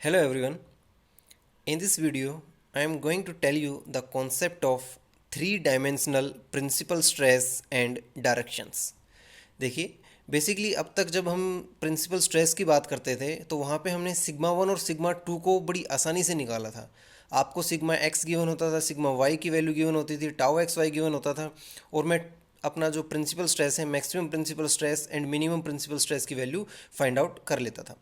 Hello everyone. In this video, I am going to tell you the concept of three-dimensional principal stress and directions. देखिए, basically अब तक जब हम principal stress की बात करते थे तो वहाँ पे हमने सिग्मा वन और सिग्मा टू को बड़ी आसानी से निकाला था। आपको सिग्मा एक्स गिवन होता था, सिग्मा वाई की वैल्यू गिवन होती थी, टाउ एक्स वाई गिवन होता था और मैं अपना जो प्रिंसिपल स्ट्रेस है, maximum principal stress and minimum principal stress की वैल्यू फाइंड आउट कर लेता था।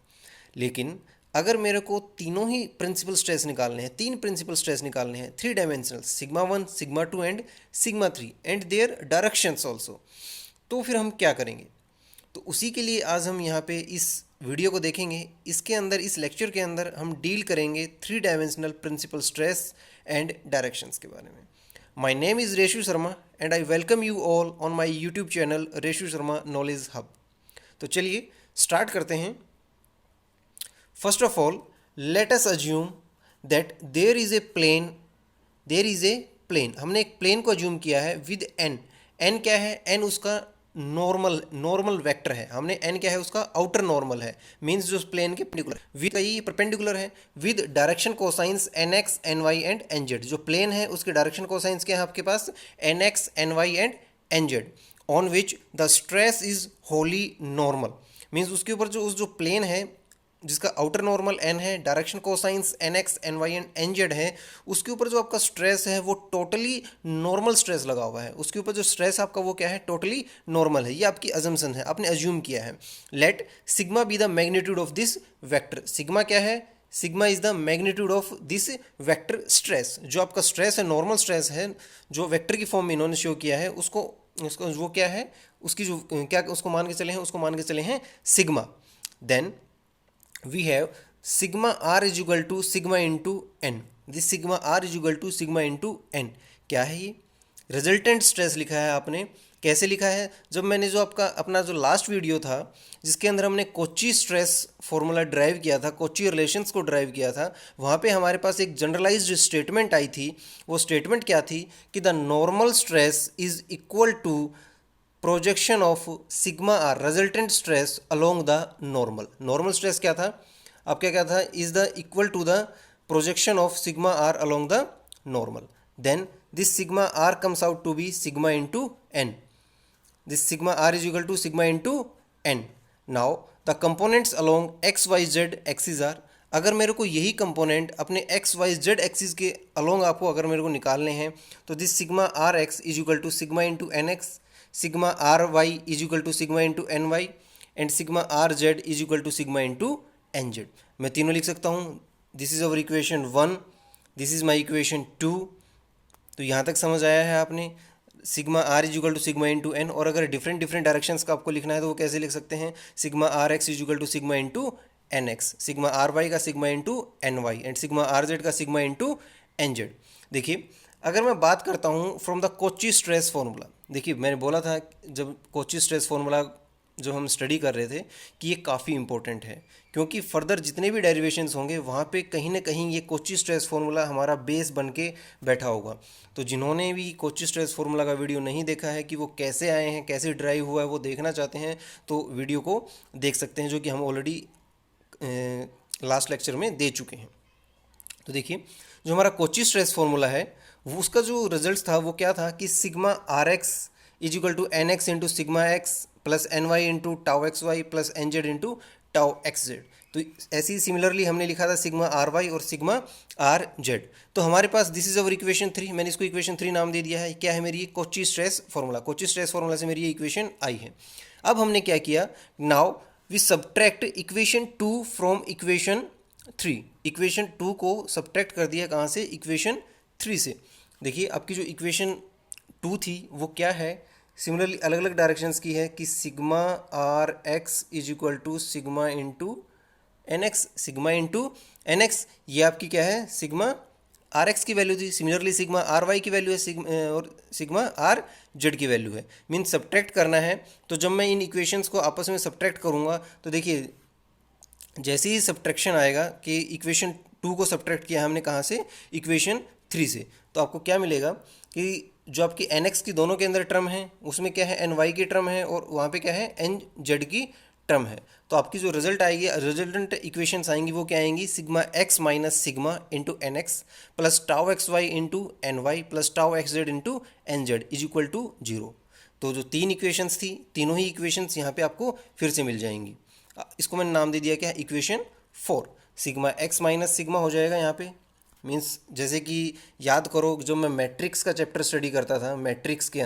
लेकिन अगर मेरे को तीनों ही प्रिंसिपल स्ट्रेस निकालने हैं, तीन प्रिंसिपल स्ट्रेस निकालने हैं, three dimensional, sigma one, sigma two and sigma three and their directions also, तो फिर हम क्या करेंगे? तो उसी के लिए आज हम यहाँ पे इस वीडियो को देखेंगे। इसके अंदर, इस लेक्चर के अंदर हम डील करेंगे three dimensional principal stress and directions के बारे में। My name is Reshu Sharma and I welcome you all on my YouTube channel Reshu Sharma knowledge hub. तो चलिए स्टार्ट करते हैं। First of all, let us assume that there is a plane. हमने एक plane को अज्यूम किया है विद n क्या है? n उसका नॉर्मल वेक्टर है। हमने n क्या है? उसका आउटर नॉर्मल है, मीन्स जो प्लेन के परपेंडिकुलर विद ये परपेंडिकुलर है, with direction cosines nx ny and nz। जो प्लेन है उसके डायरेक्शन कोसाइंस क्या है आपके पास? nx ny and nz, on which the stress is wholly normal. Means उसके ऊपर जो प्लेन है जिसका आउटर नॉर्मल n है, direction cosines nx ny and nz है, उसके ऊपर जो आपका स्ट्रेस है वो टोटली नॉर्मल स्ट्रेस लगा हुआ है। उसके ऊपर जो स्ट्रेस आपका वो क्या है? टोटली नॉर्मल है। ये आपकी अजम्पशन है, आपने अज्यूम किया है। Let sigma be the magnitude of this vector. Sigma क्या है? Sigma is the magnitude of this vector stress. जो आपका स्ट्रेस है, नॉर्मल स्ट्रेस है, जो वेक्टर की फॉर्म में इन्होंने शो किया है, उसको वो क्या है? उसकी जो क्या उसको मान के चले हैं? उसको मान के चले हैं sigma. Then we have sigma r is equal to sigma into n. this sigma r is equal to sigma into n क्या है? ये रिजल्टेंट स्ट्रेस लिखा है आपने। कैसे लिखा है? जब मैंने जो आपका अपना जो लास्ट वीडियो था जिसके अंदर हमने कोची स्ट्रेस फॉर्मूला ड्राइव किया था, कोची रिलेशंस को ड्राइव किया था, वहाँ पे हमारे पास एक जनरलाइज्ड स्टेटमेंट आई थी। वो स्टेटमेंट क्या थी? कि the normal stress is equal to projection of sigma R resultant stress along the normal. Normal stress क्या था आपका? क्या था? Is the equal to the projection of sigma R along the normal. Then this sigma R comes out to be sigma into N. This sigma R is equal to sigma into N. Now the components along X Y Z axis are. अगर मेरे को यही component अपने X Y Z axis के along आपको अगर मेरे को निकालने हैं तो this sigma R X is equal to sigma into N X, sigma R Y is equal to sigma into N Y and sigma R Z is equal to sigma into N Z. मैं तीनों लिख सकता हूँ। This is our equation one, this is my equation two. तो यहाँ तक समझ आया है आपने? Sigma R is equal to sigma into N. और अगर डिफरेंट डायरेक्शंस का आपको लिखना है तो वो कैसे लिख सकते हैं? Sigma R X is equal to sigma into N X, sigma R Y का sigma into N Y and sigma R Z का सिग्मा इंटू एन जेड। देखिए, अगर मैं बात करता हूँ from the Cauchy stress formula, देखिए मैंने बोला था जब कोची स्ट्रेस फॉर्मूला जो हम स्टडी कर रहे थे कि ये काफ़ी इंपॉर्टेंट है, क्योंकि फर्दर जितने भी डेरिवेशंस होंगे वहाँ पे कहीं ना कहीं ये कोची स्ट्रेस फॉर्मूला हमारा बेस बन के बैठा होगा। तो जिन्होंने भी कोची स्ट्रेस फॉर्मूला का वीडियो नहीं देखा है कि वो कैसे आए हैं, कैसे ड्राइव हुआ है, वो देखना चाहते हैं तो वीडियो को देख सकते हैं, जो कि हम ऑलरेडी लास्ट लेक्चर में दे चुके हैं। तो देखिए, जो हमारा कोची स्ट्रेस फॉर्मूला है वो उसका जो रिजल्ट था वो क्या था? कि sigma R X is equal to N X into sigma X plus N Y into tau x Y plus N Z into tau x Z. तो ऐसे ही सिमिलरली हमने लिखा था सिग्मा आर वाई और सिग्मा आर जेड। तो हमारे पास this is our equation three. मैंने इसको इक्वेशन थ्री नाम दे दिया है। क्या है मेरी? Kochi stress formula. Kochi stress formula से मेरी ये इक्वेशन आई है। अब हमने क्या किया? Now we subtract equation two from equation three. Equation two को सब्ट्रैक्ट कर दिया कहाँ से? इक्वेशन थ्री से। देखिए, आपकी जो इक्वेशन टू थी वो क्या है? सिमिलरली अलग अलग डायरेक्शंस की है कि sigma R X is equal to sigma into N X, sigma into N X. ये आपकी क्या है? सिग्मा आर एक्स की वैल्यू थी। सिमिलरली सिग्मा आर वाई की वैल्यू है और सिग्मा आर जेड की वैल्यू है। मीन सब्ट्रैक्ट करना है। तो जब मैं इन इक्वेशंस को आपस में सब्ट्रैक्ट करूँगा तो देखिए, जैसे ही सब्ट्रैक्शन आएगा कि इक्वेशन टू को सब्ट्रैक्ट किया हमने कहाँ से? इक्वेशन थ्री से, तो आपको क्या मिलेगा? कि जो आपकी एन एक्स की दोनों के अंदर टर्म है उसमें क्या है? एन वाई की टर्म है और वहाँ पे क्या है? एन जेड की टर्म है। तो आपकी जो रिजल्ट आएगी, रिजल्टेंट इक्वेशंस आएंगी वो क्या आएंगी, sigma X minus sigma into N X plus tau x Y into N Y plus tau x Z into N Z is equal to zero. तो जो तीन इक्वेशंस थी, तीनों ही इक्वेशंस यहाँ पे आपको फिर से मिल जाएंगी। इसको मैंने नाम दे दिया क्या, equation 4। Sigma X minus sigma हो जाएगा यहाँ पे, मीन्स जैसे कि याद करो जब मैं मैट्रिक्स का चैप्टर स्टडी करता था, मैट्रिक्स के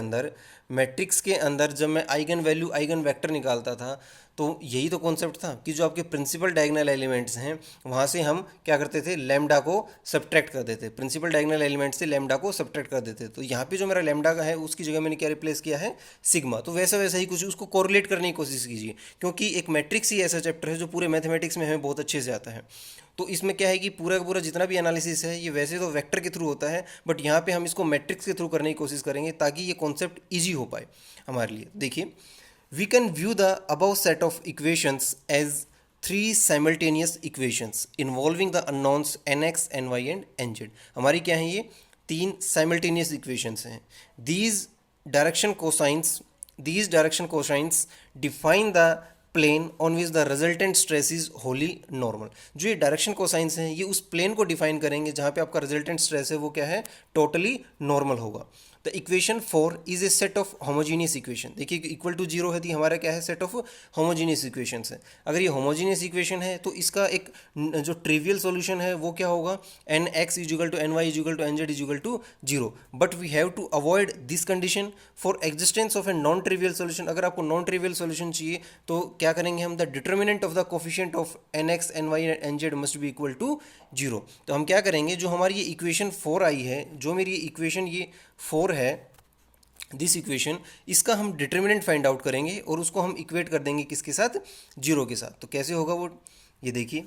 अंदर जब मैं आइगन वैल्यू आइगन वेक्टर निकालता था तो यही तो कॉन्सेप्ट था कि जो आपके प्रिंसिपल डायगोनल एलिमेंट्स हैं वहाँ से हम क्या करते थे, लैम्डा को सब्ट्रैक्ट कर देते, प्रिंसिपल डायगोनल एलिमेंट से लैम्डा को सब्ट्रैक्ट कर देते। तो यहाँ पे जो मेरा लैम्डा का है उसकी जगह मैंने क्या रिप्लेस किया है, सिग्मा। तो वैसा वैसा ही कुछ उसको कोरिलेट करने की कोशिश कीजिए, क्योंकि एक मैट्रिक्स ही ऐसा चैप्टर है जो पूरे मैथमेटिक्स में हमें बहुत अच्छे से आता है। तो इसमें क्या है कि पूरा का पूरा जितना भी एनालिसिस है ये वैसे तो वेक्टर के थ्रू होता है, बट यहाँ पे हम इसको मैट्रिक्स के थ्रू करने की कोशिश करेंगे ताकि ये कॉन्सेप्ट ईजी हो पाए हमारे लिए। देखिए, we can view the above set of equations as three simultaneous equations involving the unknowns N X N Y and N Z. हमारी क्या है, ये तीन साइमल्टेनियस इक्वेशंस हैं। These direction cosines define the plane on which the resultant stress is wholly normal. जो ये direction cosines हैं ये उस प्लेन को डिफाइन करेंगे जहाँ पे आपका रिजल्टेंट स्ट्रेस है वो क्या है, टोटली नॉर्मल होगा। The equation 4 is a set of homogeneous equation. देखिए इक्वल टू जीरो है तो हमारा क्या है, सेट ऑफ होमोजीनियस इक्वेशंस है। अगर ये होमोजीनियस इक्वेशन है तो इसका एक जो ट्रिवियल सॉल्यूशन है वो क्या होगा, N X is equal to N Y is equal to N Z is equal to zero. But we have to avoid this condition for existence of a non trivial solution. अगर आपको नॉन ट्रिवियल सॉल्यूशन चाहिए तो क्या करेंगे हम, the determinant of the coefficient of N X N Y N Z must be equal to zero. तो हम क्या करेंगे, जो हमारी ये इक्वेशन 4 आई है, जो मेरी इक्वेशन ये 4 है, दिस इक्वेशन, इसका हम डिटर्मिनेंट फाइंड आउट करेंगे और उसको हम इक्वेट कर देंगे किसके साथ, जीरो के साथ। तो कैसे होगा वो, ये देखिए,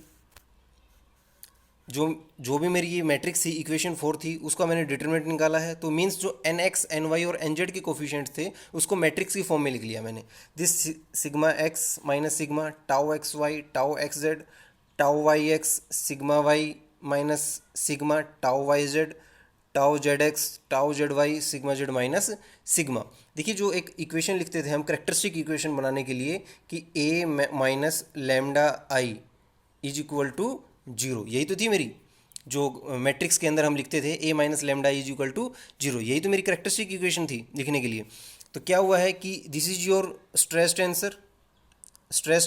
जो भी मेरी ये मैट्रिक्स थी इक्वेशन 4 थी उसका मैंने डिटर्मिनेंट निकाला है। तो मीन्स जो एन एक्स एन वाई और एन जेड के कोफिशिएंट थे उसको मैट्रिक्स की फॉर्म में लिख लिया मैंने। This sigma X minus sigma tau x Y tau x Z tau Y X sigma Y minus sigma tau Y Z tau Z X tau Z Y sigma Z minus sigma. देखिए जो एक equation लिखते थे हम characteristic equation बनाने के लिए कि A minus lambda I is equal to zero, यही तो थी मेरी जो मैट्रिक्स के अंदर हम लिखते थे A minus lambda is equal to zero, यही तो मेरी कैरेक्टरिस्टिक इक्वेशन थी लिखने के लिए। तो क्या हुआ है कि this is your stressed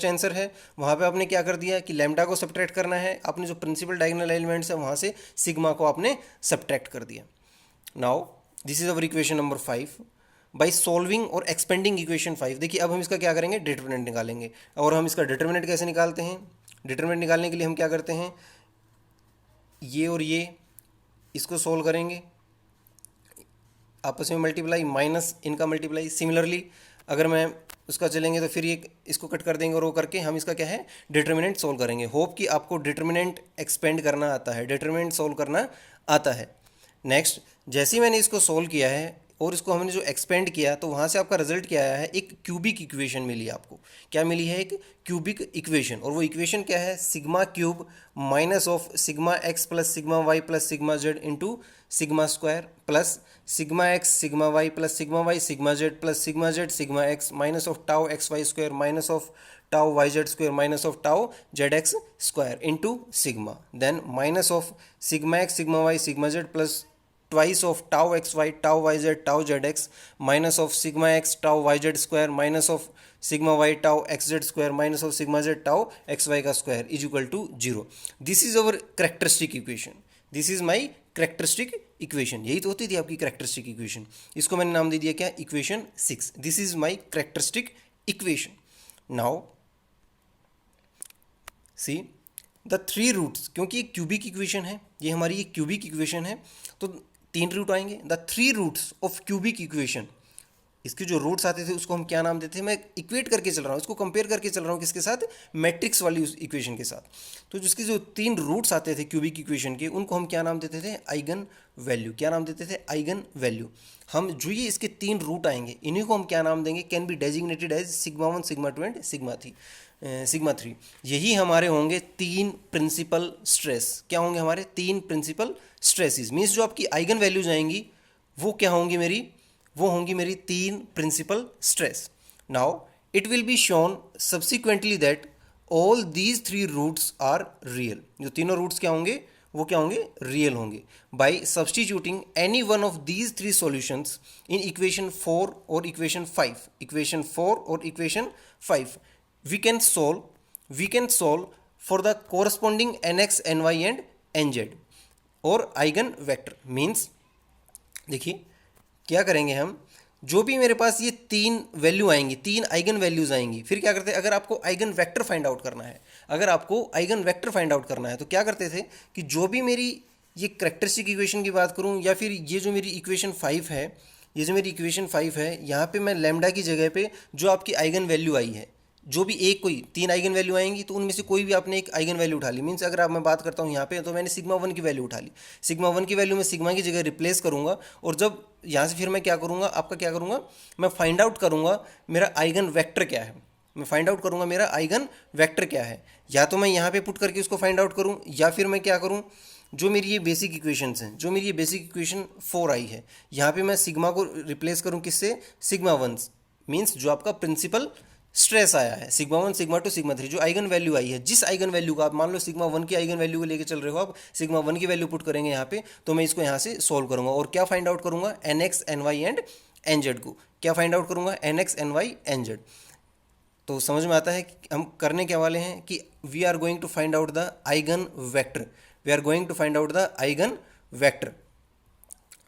answer है। वहाँ पे आपने क्या कर दिया कि लैम्डा को सब्ट्रैक्ट करना है, आपने जो प्रिंसिपल डायगोनल एलिमेंट्स है वहाँ से सिग्मा को आपने सब्ट्रैक्ट कर दिया। Now this is our equation number 5 by solving और एक्सपेंडिंग इक्वेशन 5। देखिए अब हम इसका क्या करेंगे, डिटर्मिनेंट निकालेंगे। और हम इसका डिटर्मिनेंट कैसे निकालते हैं, डिटर्मिनेंट निकालने के लिए हम क्या करते हैं, ये और ये इसको सोल्व करेंगे, आपस में मल्टीप्लाई, माइनस इनका मल्टीप्लाई। सिमिलरली अगर मैं उसका चलेंगे तो फिर ये इसको कट कर देंगे और वो करके हम इसका क्या है, डिटर्मिनेंट सोल्व करेंगे। होप कि आपको डिटर्मिनेंट एक्सपेंड करना आता है, डिटर्मिनेंट सोल्व करना आता है। नेक्स्ट, जैसे ही मैंने इसको सोल्व किया है और इसको हमने जो एक्सपेंड किया तो वहाँ से आपका रिजल्ट क्या आया है, एक क्यूबिक इक्वेशन मिली आपको। क्या मिली है, एक क्यूबिक इक्वेशन। और वो इक्वेशन क्या है, sigma cube minus of sigma X plus sigma Y plus sigma Z into sigma square plus sigma X sigma Y plus sigma Y sigma Z sigma X minus of tau x Y square minus of tau Y Z square minus of tau Z X square into sigma, then minus of sigma X sigma Y sigma Z plus twice of tau xy tau yz tau zx minus of sigma x tau yz square minus of sigma y tau xz square minus of sigma z tau xy का square is equal to 0. This is our characteristic equation. This is my characteristic equation. यही तो होती थी आपकी characteristic equation. इसको मैंने नाम दे दिया क्या, equation 6. This is my characteristic equation. Now see the three roots, क्योंकि ये क्यूबिक इक्वेशन है, ये हमारी ये क्यूबिक इक्वेशन है तो तीन रूट आएंगे। The three roots of cubic equation, इसके जो रूट्स आते थे उसको हम क्या नाम देते हैं, मैं इक्वेट करके चल रहा हूँ, इसको कंपेयर करके चल रहा हूँ किसके साथ, मैट्रिक्स वाली उस इक्वेशन के साथ। तो जिसके जो तीन रूट्स आते थे क्यूबिक इक्वेशन के उनको हम क्या नाम देते थे, आइगन वैल्यू। क्या नाम देते थे, आइगन वैल्यू। हम जो ये इसके तीन रूट आएंगे इन्हीं को हम क्या नाम देंगे, can be designated as sigma 1 sigma 2 and sigma 3। यही हमारे होंगे तीन प्रिंसिपल स्ट्रेस। क्या होंगे हमारे तीन प्रिंसिपल स्ट्रेसेस, मीन्स जो आपकी आइगन वैल्यूज आएंगी वो क्या होंगी मेरी, वो होंगी मेरी तीन principal stress. Now it will be shown subsequently that all these three roots are real, जो तीनों रूट्स क्या होंगे, वो क्या होंगे, रियल होंगे। By substituting any one of these three solutions in equation 4 और इक्वेशन 5, इक्वेशन 4 और equation 5 we can solve for the corresponding N X N Y and N Z और आइगन वेक्टर। मीन्स देखिए क्या करेंगे हम, जो भी मेरे पास ये तीन वैल्यू आएंगी, तीन आइगन वैल्यूज आएंगी, फिर क्या करते हैं, अगर आपको आइगन वेक्टर फाइंड आउट करना है, अगर आपको आइगन वेक्टर फाइंड आउट करना है तो क्या करते थे कि जो भी मेरी ये करेक्टरिस्टिक इक्वेशन की बात करूं या फिर ये जो मेरी इक्वेशन 5 है, ये जो मेरी इक्वेशन 5 है, यहाँ पे मैं लैम्डा की जगह पे जो आपकी आइगन वैल्यू आई है, जो भी एक कोई तीन आइगन वैल्यू आएंगी तो उनमें से कोई भी आपने एक आइगन वैल्यू उठा ली। मीन्स अगर आप मैं बात करता हूँ यहाँ पे तो मैंने सिग्मा 1 की वैल्यू उठा ली, सिग्मा 1 की वैल्यू मैं सिग्मा की जगह रिप्लेस करूँगा और जब यहाँ से फिर मैं क्या करूँगा, आपका क्या करूँगा, मैं फाइंड आउट करूँगा मेरा आइगन वेक्टर क्या है, मैं फाइंड आउट करूँगा मेरा आइगन वेक्टर क्या है। या तो मैं यहाँ पे पुट करके उसको फाइंड आउट करूँ या फिर मैं क्या करूँ, जो मेरी ये बेसिक इक्वेशंस हैं, जो मेरी ये बेसिक इक्वेशन 4 आई है, यहाँ पे मैं सिग्मा को रिप्लेस करूँ किससे, सिग्मा 1, मीन्स जो आपका प्रिंसिपल स्ट्रेस आया है, सिग्मा 1 सिग्मा 2 सिग्मा 3, जो आइगन वैल्यू आई है, जिस आइगन वैल्यू का आप मान लो सिग्मा 1 की आइगन वैल्यू को लेके चल रहे हो, आप सिग्मा 1 की वैल्यू पुट करेंगे यहाँ पे, तो मैं इसको यहाँ से सॉल्व करूँगा और क्या फाइंड आउट करूँगा, N X N Y and N Z को क्या फाइंड आउट करूँगा, N X N Y N Z. तो समझ में आता है कि हम करने क्या वाले हैं कि we are going to find out the eigen vector, we are going to find out the eigen vector.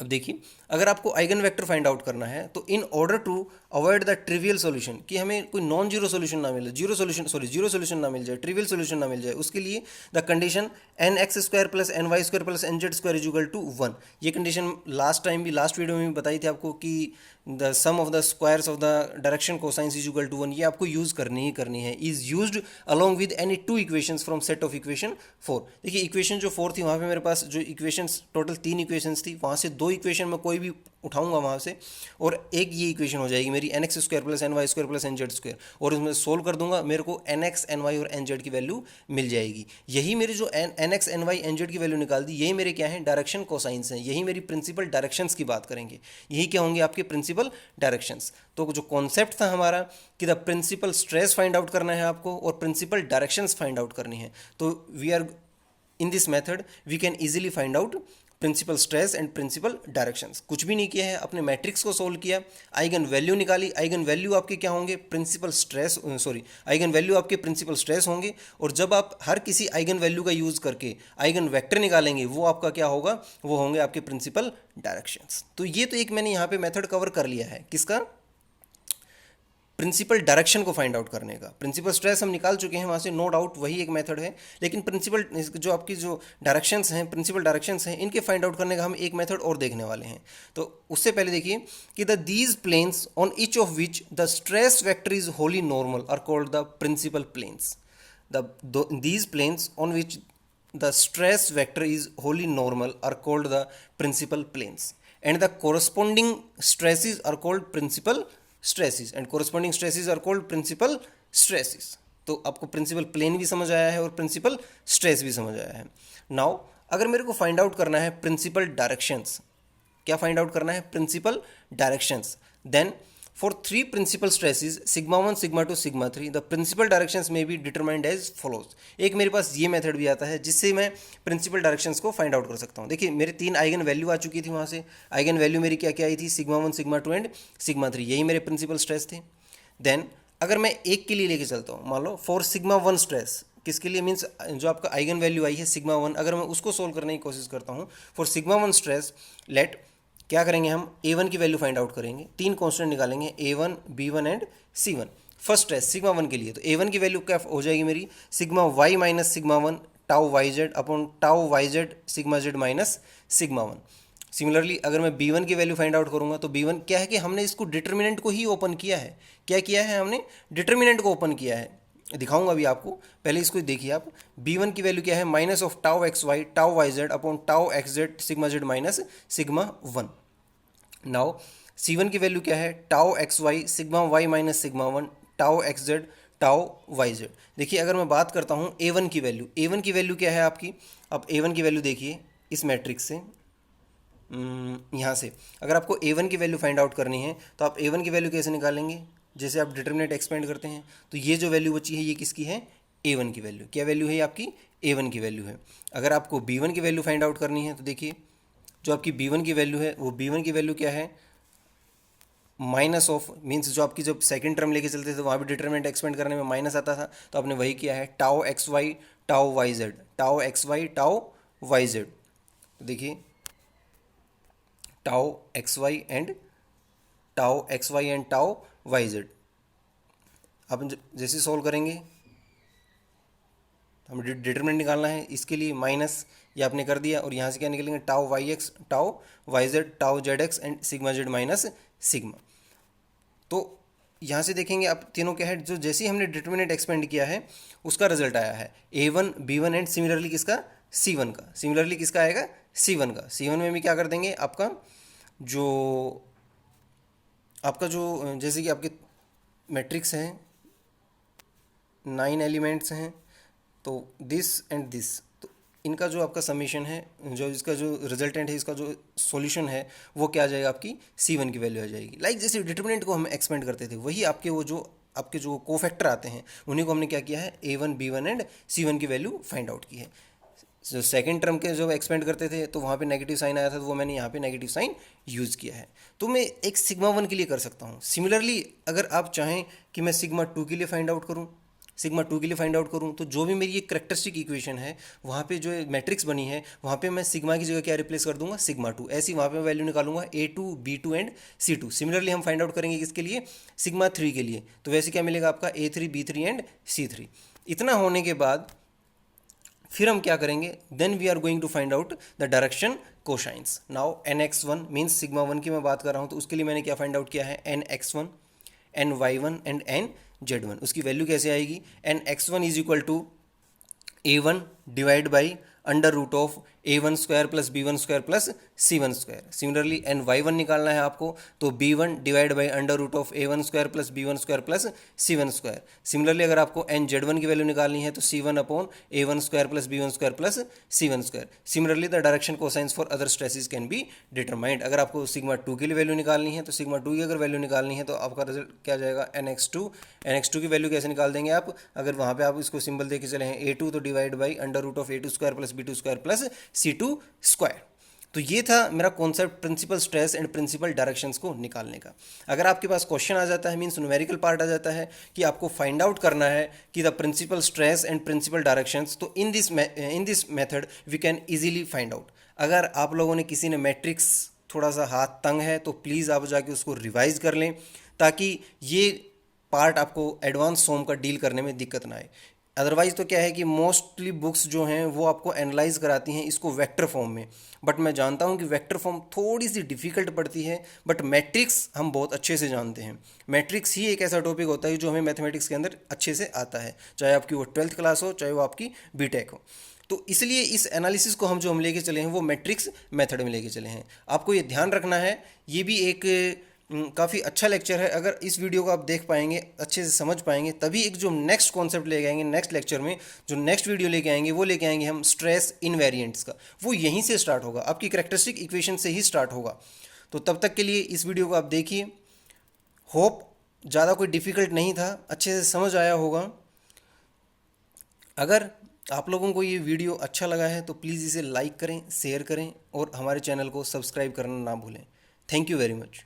अब देखिए अगर आपको आइगन वेक्टर फाइंड आउट करना है तो in order to avoid the trivial solution, कि हमें कोई नॉन जीरो सॉल्यूशन ना मिले, जीरो सॉल्यूशन ना मिल जाए, ट्रिवियल सॉल्यूशन ना मिल जाए, उसके लिए the condition N X square plus N Y square plus N Z square is equal to 1, ये कंडीशन लास्ट टाइम भी, लास्ट वीडियो में भी बताई थी आपको कि the sum of the squares of the direction cosines is equal to 1, ये आपको यूज़ करनी ही करनी है, is used along with any two equations from set of equations 4। देखिए इक्वेशन जो 4 थी वहाँ पे मेरे पास जो इक्वेशंस टोटल 3 इक्वेशंस थी, वहाँ से 2 इक्वेशन में कोई भी उठाऊंगा वहाँ से और एक ये इक्वेशन हो जाएगी मेरी N X square plus N Y square plus N Z square, और उसमें सोल्व कर दूंगा, मेरे को एन एक्स एन वाई और एन जेड की वैल्यू मिल जाएगी। यही मेरी जो N X N Y N Z की वैल्यू निकाल दी, यही मेरे क्या है, डायरेक्शन कोसाइंस हैं, यही मेरी प्रिंसिपल डायरेक्शंस की बात करेंगे, यही क्या होंगे आपके प्रिंसिपल डायरेक्शंस। तो जो कॉन्सेप्ट था हमारा कि the principal stress find out करना है आपको और प्रिंसिपल डायरेक्शंस फाइंड आउट करनी है, तो we are in this method we can easily find out principal stress and principal directions. कुछ भी नहीं किया है, अपने मैट्रिक्स को सोल्व किया, आइगन वैल्यू निकाली, आइगन वैल्यू आपके क्या होंगे, प्रिंसिपल स्ट्रेस, आइगन वैल्यू आपके प्रिंसिपल स्ट्रेस होंगे, और जब आप हर किसी आइगन वैल्यू का यूज़ करके आइगन वेक्टर निकालेंगे, वो आपका क्या होगा, वो होंगे आपके प्रिंसिपल डायरेक्शंस। तो ये तो एक मैंने यहाँ पे मेथड कवर कर लिया है, किसका, प्रिंसिपल डायरेक्शन को फाइंड आउट करने का। प्रिंसिपल स्ट्रेस हम निकाल चुके हैं वहाँ से, नो डाउट वही एक मेथड है, लेकिन प्रिंसिपल जो आपकी जो डायरेक्शंस हैं, प्रिंसिपल डायरेक्शंस हैं, इनके फाइंड आउट करने का हम एक मेथड और देखने वाले हैं। तो उससे पहले देखिए कि the these planes on each of which the stress vector is wholly normal are called the principal planes. These planes on which the stress vector is wholly normal are called the principal planes, and the corresponding stresses are called principal stresses, and corresponding stresses are called principal stresses। तो आपको principal plane भी समझ आया है और principal stress भी समझ आया है। नाउ अगर मेरे को फाइंड आउट करना है प्रिंसिपल डायरेक्शंस, क्या फाइंड आउट करना है, principal directions, then for three principal stresses sigma 1 sigma 2 sigma 3 the principal directions may be determined as follows। एक मेरे पास ये मेथड भी आता है जिससे मैं प्रिंसिपल डायरेक्शंस को फाइंड आउट कर सकता हूँ। देखिए मेरे 3 आइगन वैल्यू आ चुकी थी, वहाँ से आइगन वैल्यू मेरी क्या क्या आई थी, सिग्मा 1 सिग्मा 2 एंड सिग्मा 3, यही मेरे प्रिंसिपल स्ट्रेस थे। देन अगर मैं एक के लिए लेके चलता हूँ, मान लो फॉर सिग्मा 1 स्ट्रेस, किसके लिए, मीन्स जो आपका आइगन वैल्यू आई है सिग्मा 1, अगर मैं उसको सोल्व करने की कोशिश करता हूँ फॉर सिग्मा 1 स्ट्रेस, लेट क्या करेंगे हम, A1 की वैल्यू फाइंड आउट करेंगे, 3 कांस्टेंट निकालेंगे A1 B1 and C1। First stress sigma 1 के लिए, तो A1 की वैल्यू क्या हो जाएगी मेरी, sigma y minus sigma 1 tau Y z upon tau Y z sigma Z minus sigma 1। Similarly अगर मैं B1 की वैल्यू फाइंड आउट करूंगा तो B1 क्या है कि हमने इसको डिटर्मिनेंट को ही ओपन किया है, क्या किया है हमने, डिटर्मिनेंट को ओपन किया है, दिखाऊंगा अभी आपको, पहले इसको देखिए आप। B1 की वैल्यू क्या है, minus of tau x Y tau Y z upon tau x z sigma Z minus sigma 1। Now C1 की वैल्यू क्या है, tau x y sigma Y minus sigma 1 tau x Z tau Y z. देखिए अगर मैं बात करता हूँ A1 की वैल्यू, A1 की वैल्यू क्या है आपकी, अब A1 की वैल्यू देखिए इस मैट्रिक्स से, यहाँ से अगर आपको A1 की वैल्यू फाइंड आउट करनी है तो आप A1 की वैल्यू कैसे निकालेंगे, जैसे आप डिटर्मिनेंट एक्सपेंड करते हैं, तो ये जो वैल्यू बची है ये किसकी है, A1 की वैल्यू, क्या वैल्यू है ये आपकी A1 की वैल्यू है। अगर आपको B1 की वैल्यू फाइंड आउट करनी है तो देखिए जो आपकी B1 की वैल्यू है वो B1 की वैल्यू क्या है, माइनस ऑफ, मीन्स जो आपकी जब सेकंड टर्म लेके चलते थे वहाँ भी डिटरमिनेंट एक्सपेंड करने में माइनस आता था, तो आपने वही किया है, tau x Y tau Y Z, tau x Y tau Y z. तो देखिए tau x y and tau Y z. अब जैसे सॉल्व करेंगे हमें डिटरमिनेंट निकालना है, इसके लिए माइनस ये आपने कर दिया, और यहाँ से क्या निकलेंगे, tau Y x tau Y Z tau Z x and sigma Z minus sigma. तो यहाँ से देखेंगे आप तीनों क्या है, जो जैसे ही हमने डिटरमिनेंट एक्सपेंड किया है उसका रिजल्ट आया है A1 B1 एंड सिमिलरली किसका, C1 का। सिमिलरली किसका आएगा, C1 का। C1 में भी क्या कर देंगे, जो आपका जो जैसे कि आपके मैट्रिक्स हैं 9 एलिमेंट्स हैं, तो दिस एंड दिस, तो इनका जो आपका समीशन है, जो इसका जो रिजल्टेंट है, इसका जो सॉल्यूशन है वो क्या आ जाएगा, आपकी C1 की वैल्यू आ जाएगी। लाइक जैसे डिटरमिनेंट को हम एक्सपेंड करते थे, वही आपके वो जो आपके जो कोफैक्टर आते हैं उन्हीं को हमने क्या किया है, A1 B1 एंड C1 की वैल्यू फाइंड आउट की है। जो सेकंड टर्म के जब एक्सपेंड करते थे तो वहाँ पे नेगेटिव साइन आया था, तो वो मैंने यहाँ पे नेगेटिव साइन यूज़ किया है। तो मैं एक सिग्मा 1 के लिए कर सकता हूँ। सिमिलरली अगर आप चाहें कि मैं सिग्मा 2 के लिए फाइंड आउट करूँ, सिग्मा 2 के लिए फाइंड आउट करूँ, तो जो भी मेरी ये करेक्टरिस्टिक इक्वेशन है वहाँ पे जो मैट्रिक्स बनी है वहाँ पे मैं सिग्मा की जगह क्या रिप्लेस कर दूंगा, सिग्मा 2। ऐसी वहाँ पे वैल्यू निकालूंगा A2 B2 and C2। Similarly हम फाइंड आउट करेंगे किसके लिए, सिग्मा 3 के लिए, तो वैसे क्या मिलेगा आपका A3 B3 एंड C3। इतना होने के बाद फिर हम क्या करेंगे, then we are going to find out the direction cosines. Now nx1 means sigma 1 की मैं बात कर रहा हूँ, तो उसके लिए मैंने क्या फाइंड आउट किया है, nx1 ny1 एंड nz1। उसकी वैल्यू कैसे आएगी, nx1 is equal to A1 divide by under root of A1 square plus B1 square plus C1 square. Similarly ny1 निकालना है आपको, तो B1 divide by under root of A1 square plus B1 square plus C1 square. Similarly अगर आपको nz1 की value निकालनी है तो C1 upon A1 square plus B1 square plus C1 square. Similarly the direction cosines for other stresses can be determined. अगर आपको sigma 2 के लिए वैल्यू निकालनी है तो सिग्मा 2 की अगर वैल्यू निकालनी है तो आपका रिजल्ट क्या जाएगा, nx2 की वैल्यू कैसे निकाल देंगे आप, अगर वहाँ पे आप इसको सिंबल देके चले हैं A2, तो divide by under root of A2 square plus B2 square plus C2 square. तो ये था मेरा concept principal stress and principal directions को निकालने का। अगर आपके पास क्वेश्चन आ जाता है, मीन्स न्यूमेरिकल पार्ट आ जाता है कि आपको फाइंड आउट करना है कि the principal stress and principal directions, तो in this method we can easily find out. अगर आप लोगों ने किसी ने मैट्रिक्स थोड़ा सा हाथ तंग है तो प्लीज़ आप जाके उसको रिवाइज कर लें, ताकि ये पार्ट आपको एडवांस फॉर्म का डील करने में दिक्कत ना आए। अदरवाइज तो क्या है कि मोस्टली बुक्स जो हैं वो आपको एनालाइज कराती हैं इसको वेक्टर फॉर्म में, बट मैं जानता हूं कि वेक्टर फॉर्म थोड़ी सी डिफ़िकल्ट पड़ती है, बट मैट्रिक्स हम बहुत अच्छे से जानते हैं। मैट्रिक्स ही एक ऐसा टॉपिक होता है जो हमें मैथमेटिक्स के अंदर अच्छे से आता है, चाहे आपकी वो 12th क्लास हो, चाहे वो आपकी बीटेक हो। तो इसलिए इस एनालिसिस को हम लेके चले हैं वो मैट्रिक्स मेथड में लेके चले हैं। आपको ये ध्यान रखना है, ये भी एक काफ़ी अच्छा लेक्चर है। अगर इस वीडियो को आप देख पाएंगे, अच्छे से समझ पाएंगे, तभी एक जो नेक्स्ट कॉन्सेप्ट लेके आएंगे नेक्स्ट लेक्चर में, जो नेक्स्ट वीडियो लेके आएंगे वो लेके आएंगे हम स्ट्रेस इनवेरिएंट्स का। वो यहीं से स्टार्ट होगा, आपकी करेक्टरिस्टिक इक्वेशन से ही स्टार्ट होगा। तो तब तक के लिए इस वीडियो को आप देखिए। होप ज़्यादा कोई डिफ़िकल्ट नहीं था, अच्छे से समझ आया होगा। अगर आप लोगों को ये वीडियो अच्छा लगा है तो प्लीज़ इसे लाइक करें, शेयर करें और हमारे चैनल को सब्सक्राइब करना ना भूलें। Thank you very much.